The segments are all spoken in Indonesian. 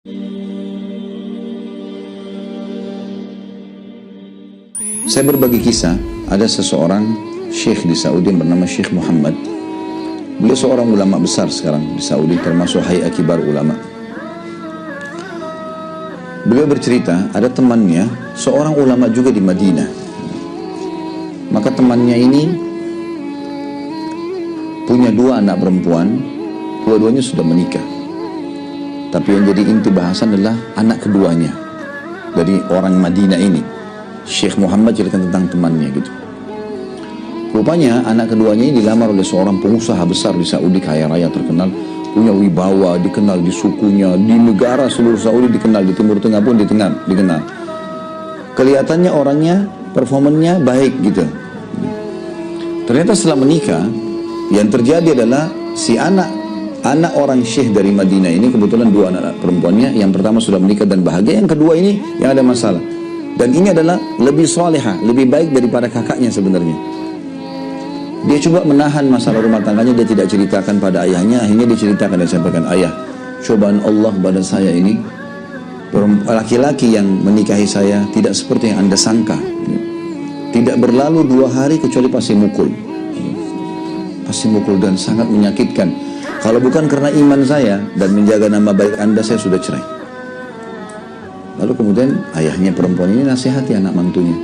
Saya berbagi kisah, ada seseorang syekh di Saudi yang bernama Syekh Muhammad. Beliau seorang ulama besar sekarang di Saudi, termasuk Hay'a Kibar Ulama. Beliau bercerita, ada temannya, seorang ulama juga di Madinah. Maka temannya ini punya dua anak perempuan, dua-duanya sudah menikah. Tapi yang jadi inti bahasan adalah anak keduanya dari orang Madinah ini. Syekh Muhammad ceritakan tentang temannya gitu. Rupanya anak keduanya ini dilamar oleh seorang pengusaha besar di Saudi, kaya raya terkenal, punya wibawa, dikenal di sukunya, di negara seluruh Saudi dikenal, di Timur Tengah pun dikenal. Kelihatannya orangnya, performanya baik gitu. Ternyata setelah menikah, yang terjadi adalah si anak orang syekh dari Madinah ini, kebetulan dua anak perempuannya, yang pertama sudah menikah dan bahagia, yang kedua ini yang ada masalah. Dan ini adalah lebih salihah, lebih baik daripada kakaknya sebenarnya. Dia coba menahan masalah rumah tangganya, dia tidak ceritakan pada ayahnya. Akhirnya dia ceritakan dan sampaikan, ayah, cobaan Allah pada saya ini, laki-laki yang menikahi saya tidak seperti yang anda sangka. Tidak berlalu 2 hari kecuali pasti mukul. Pasti mukul dan sangat menyakitkan. Kalau bukan karena iman saya dan menjaga nama baik anda, saya sudah cerai. Lalu kemudian ayahnya perempuan ini nasihati anak mantunya.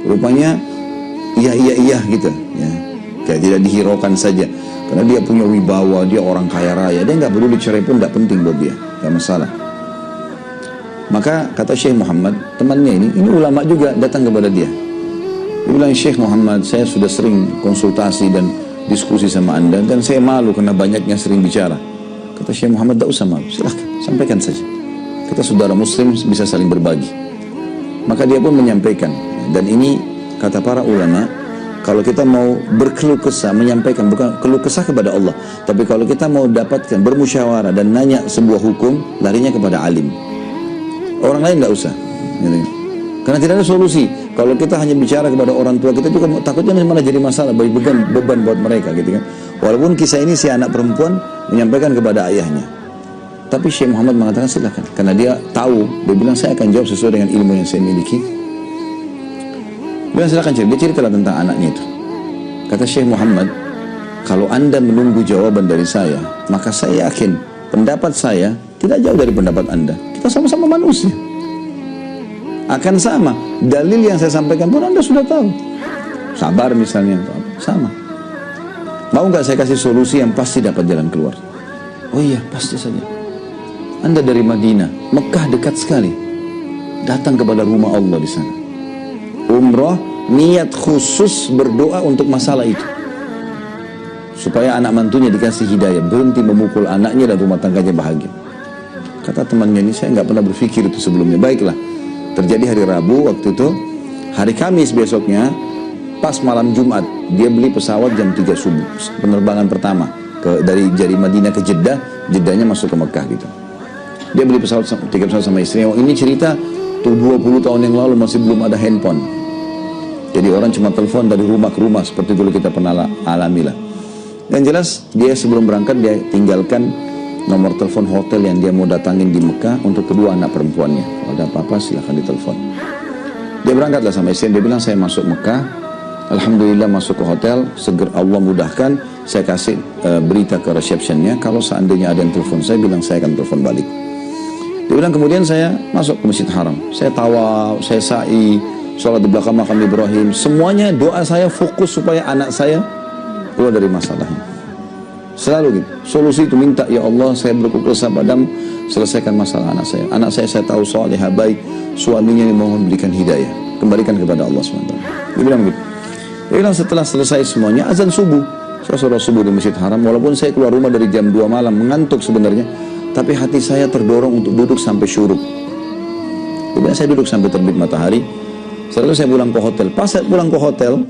Rupanya iya gitu ya. Kayak tidak dihiraukan saja. Karena dia punya wibawa, dia orang kaya raya. Dia nggak peduli cerai pun nggak penting buat dia, nggak masalah. Maka kata Syekh Muhammad, temannya ini ulama juga, datang kepada dia. Dia bilang, Syekh Muhammad, saya sudah sering konsultasi dan diskusi sama anda, dan saya malu karena banyaknya sering bicara. Kata Syekh Muhammad, tidak usah malu, silahkan, sampaikan saja. Kita saudara muslim bisa saling berbagi. Maka dia pun menyampaikan. Dan ini kata para ulama, kalau kita mau berkeluh kesah, menyampaikan, bukan keluh kesah kepada Allah, tapi kalau kita mau dapatkan, bermusyawarah dan nanya sebuah hukum, larinya kepada alim. Orang lain tidak usah gitu. Karena tidak ada solusi. Kalau kita hanya bicara kepada orang tua, kita juga takutnya malah jadi masalah, beban buat mereka gitu kan. Walaupun kisah ini si anak perempuan menyampaikan kepada ayahnya, tapi Syekh Muhammad mengatakan silakan, karena dia tahu, dia bilang saya akan jawab sesuai dengan ilmu yang saya miliki. Dia bilang silakan cerita, dia ceritalah tentang anaknya itu. Kata Syekh Muhammad, kalau anda menunggu jawaban dari saya, maka saya yakin pendapat saya tidak jauh dari pendapat anda. Kita sama-sama manusia. Akan sama, dalil yang saya sampaikan pun anda sudah tahu. Sabar misalnya, sama. Mau nggak saya kasih solusi yang pasti dapat jalan keluar? Oh iya, pasti saja. Anda dari Madinah, Mekah dekat sekali. Datang kepada rumah Allah di sana. Umrah, niat khusus berdoa untuk masalah itu. Supaya anak mantunya dikasih hidayah, berhenti memukul anaknya dan rumah tangganya bahagia. Kata temannya ini, saya nggak pernah berpikir itu sebelumnya. Baiklah, terjadi hari Rabu waktu itu. Hari Kamis besoknya, pas malam Jumat, dia beli pesawat jam 3 subuh. Penerbangan pertama dari Madinah ke Jeddah, Jeddahnya masuk ke Mekah gitu. Dia beli tiket pesawat sama istrinya. Ini cerita tuh 20 tahun yang lalu, masih belum ada handphone. Jadi orang cuma telepon dari rumah ke rumah seperti dulu kita pernah alami lah. Dan jelas dia sebelum berangkat dia tinggalkan nomor telepon hotel yang dia mau datangin di Mekah untuk kedua anak perempuannya. Kalau ada apa-apa silahkan ditelepon. Dia berangkatlah sama istrinya. Dia bilang saya masuk Mekah, alhamdulillah masuk ke hotel, segera Allah mudahkan. Saya kasih berita ke resepsionnya, kalau seandainya ada yang telepon saya, bilang saya akan telepon balik. Dia bilang kemudian saya masuk ke Masjid Haram, saya tawaf, saya sa'i, sholat di belakang makam Ibrahim, semuanya doa saya fokus supaya anak saya keluar dari masalahnya. Selalu gitu, solusi itu minta, ya Allah saya berkeluh kesah padamu, selesaikan masalah anak saya. Anak saya tahu salihah baik, suaminya yang mohon berikan hidayah, kembalikan kepada Allah SWT. Dia bilang begitu. Dia bilang setelah selesai semuanya, azan subuh. Saya sholat subuh di Masjid Haram, walaupun saya keluar rumah dari jam 2 malam, mengantuk sebenarnya, tapi hati saya terdorong untuk duduk sampai syuruk. Kemudian saya duduk sampai terbit matahari. Setelah saya pulang ke hotel. Pas saya pulang ke hotel,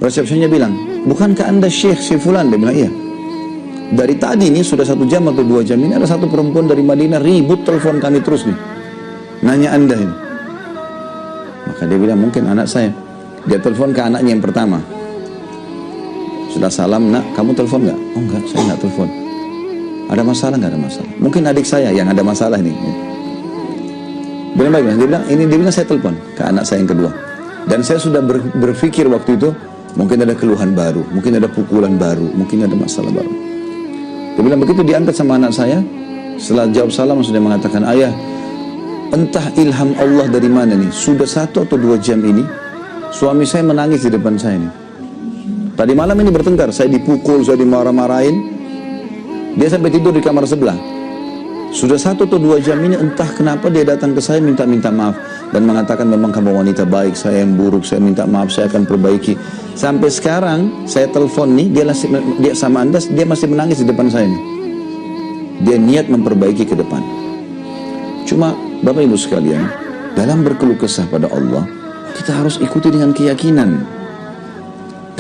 resepsinya bilang, bukankah anda Syekh si Fulan? Dia bilang, iya. Dari tadi nih, sudah 1 jam atau 2 jam ini, ada satu perempuan dari Madinah ribut telepon kami terus nih. Nanya anda ini. Maka dia bilang, mungkin anak saya. Dia telepon ke anaknya yang pertama. Sudah salam, nak, kamu telepon nggak? Oh enggak, saya nggak telepon. Ada masalah? Nggak ada masalah. Mungkin adik saya yang ada masalah nih. Bilang baik, dia bilang saya telepon ke anak saya yang kedua. Dan saya sudah berpikir waktu itu, mungkin ada keluhan baru, mungkin ada pukulan baru, mungkin ada masalah baru. Dia bilang begitu diangkat sama anak saya, setelah jawab salam sudah mengatakan, ayah, entah ilham Allah dari mana nih, sudah 1 atau 2 jam ini, suami saya menangis di depan saya nih. Tadi malam ini bertengkar, saya dipukul, saya dimarah-marahin, dia sampai tidur di kamar sebelah. Sudah 1 atau 2 jam ini entah kenapa dia datang ke saya minta maaf dan mengatakan memang kamu wanita baik, saya yang buruk, saya minta maaf, saya akan perbaiki. Sampai sekarang saya telepon nih, dia sama Anda, dia masih menangis di depan saya nih. Dia niat memperbaiki ke depan. Cuma Bapak Ibu sekalian, dalam berkeluh kesah pada Allah, kita harus ikuti dengan keyakinan.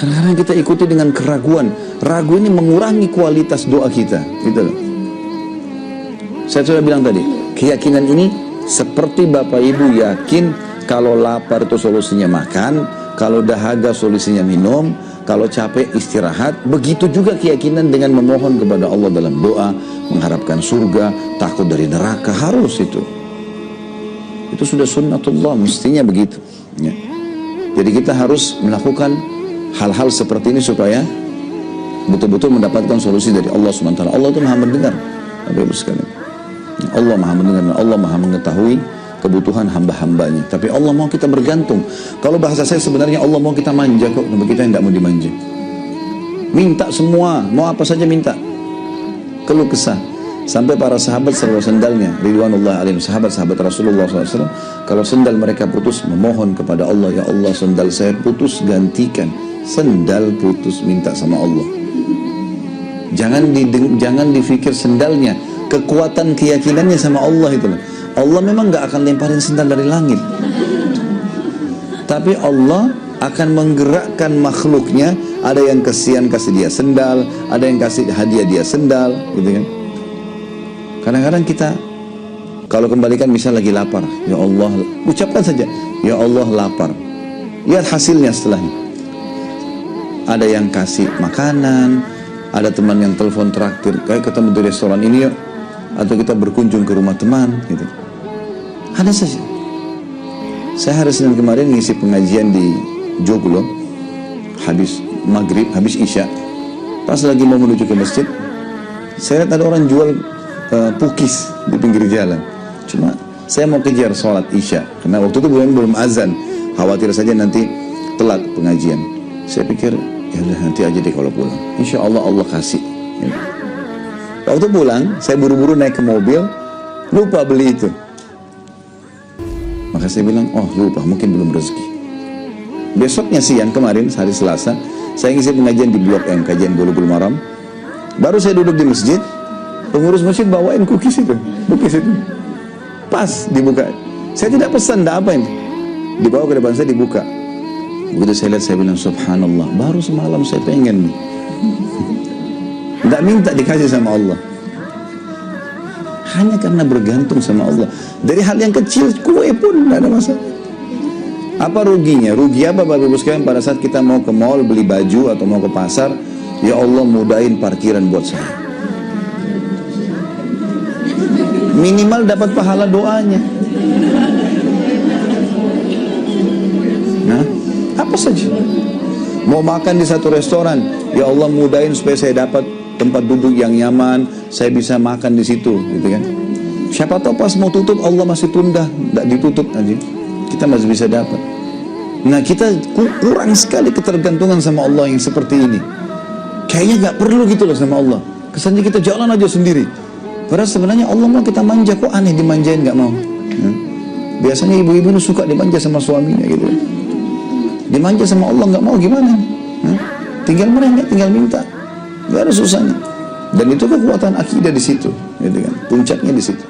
Kadang-kadang kita ikuti dengan keraguan. Ragu ini mengurangi kualitas doa kita, gitu loh. Saya sudah bilang tadi, keyakinan ini seperti Bapak Ibu yakin kalau lapar itu solusinya makan, kalau dahaga solusinya minum, kalau capek istirahat. Begitu juga keyakinan dengan memohon kepada Allah dalam doa, mengharapkan surga, takut dari neraka, harus itu. Itu sudah sunnatullah, mestinya begitu. Ya. Jadi kita harus melakukan hal-hal seperti ini supaya betul-betul mendapatkan solusi dari Allah SWT. Allah itu maha mendengar, Bapak Ibu sekalian. Allah maha mendengar, Allah maha mengetahui kebutuhan hamba-hambanya. Tapi Allah mau kita bergantung. Kalau bahasa saya sebenarnya Allah mau kita manja kok, tapi kita yang tidak mau dimanja. Minta semua, mau apa saja minta. Keluh kesah. Sampai para sahabat selalu sendalnya, ridwanullah alaihim, sahabat-sahabat Rasulullah SAW, kalau sendal mereka putus, memohon kepada Allah, ya Allah sendal saya putus, gantikan. Sendal putus, minta sama Allah. Jangan difikir sendalnya, kekuatan keyakinannya sama Allah itu. Allah memang gak akan lemparin sendal dari langit, tapi Allah akan menggerakkan makhluknya. Ada yang kesian kasih dia sendal, ada yang kasih hadiah dia sendal, gitu kan. Kadang-kadang kita kalau kembalikan misal lagi lapar, ya Allah, ucapkan saja, ya Allah lapar. Lihat hasilnya setelahnya. Ada yang kasih makanan, ada teman yang telepon traktir, kayak ketemu di restoran ini yuk, atau kita berkunjung ke rumah teman, gitu. Ada saja. Saya hari Senin kemarin ngisi pengajian di Joglo, habis maghrib, habis isya. Pas lagi mau menuju ke masjid, saya lihat ada orang jual pukis di pinggir jalan. Cuma saya mau kejar sholat isya, karena waktu itu belum azan, khawatir saja nanti telat pengajian. Saya pikir, ya udah nanti aja deh kalau pulang, insya Allah Allah kasih. Ya. Waktu pulang, saya buru-buru naik ke mobil, lupa beli itu. Maka saya bilang, oh lupa, mungkin belum rezeki. Besoknya siang kemarin, hari Selasa, saya ngisi pengajian di Blok M, kajian Bulughul Maram. Baru saya duduk di masjid, pengurus masjid bawain cookies itu. Pas dibuka. Saya tidak pesan, tidak apa ini. Dibawa ke depan saya, dibuka. Begitu saya lihat, saya bilang, subhanallah, baru semalam saya pengen nih. Tidak minta dikasih sama Allah. Hanya karena bergantung sama Allah. Dari hal yang kecil, kue pun tidak ada masalah. Apa ruginya? Rugi apa Bapak Ibu sekalian pada saat kita mau ke mall beli baju atau mau ke pasar, ya Allah mudahin parkiran buat saya. Minimal dapat pahala doanya. Nah, apa saja. Mau makan di satu restoran, ya Allah mudahin supaya saya dapat tempat duduk yang nyaman, saya bisa makan di situ, gitu kan. Siapa tahu pas mau tutup Allah masih tunda, tidak ditutup aja, kita masih bisa dapat. Nah, kita kurang sekali ketergantungan sama Allah yang seperti ini. Kayaknya nggak perlu gitu loh sama Allah. Kesannya kita jalan aja sendiri. Padahal sebenarnya Allah mau kita manja, kok aneh dimanjain nggak mau. Biasanya ibu-ibu suka dimanja sama suaminya gitu. Dimanja sama Allah nggak mau gimana? Tinggal merengek, tinggal minta. Gak ada susahnya. Dan itu kekuatan akidah di situ, gitu kan. Puncaknya di situ.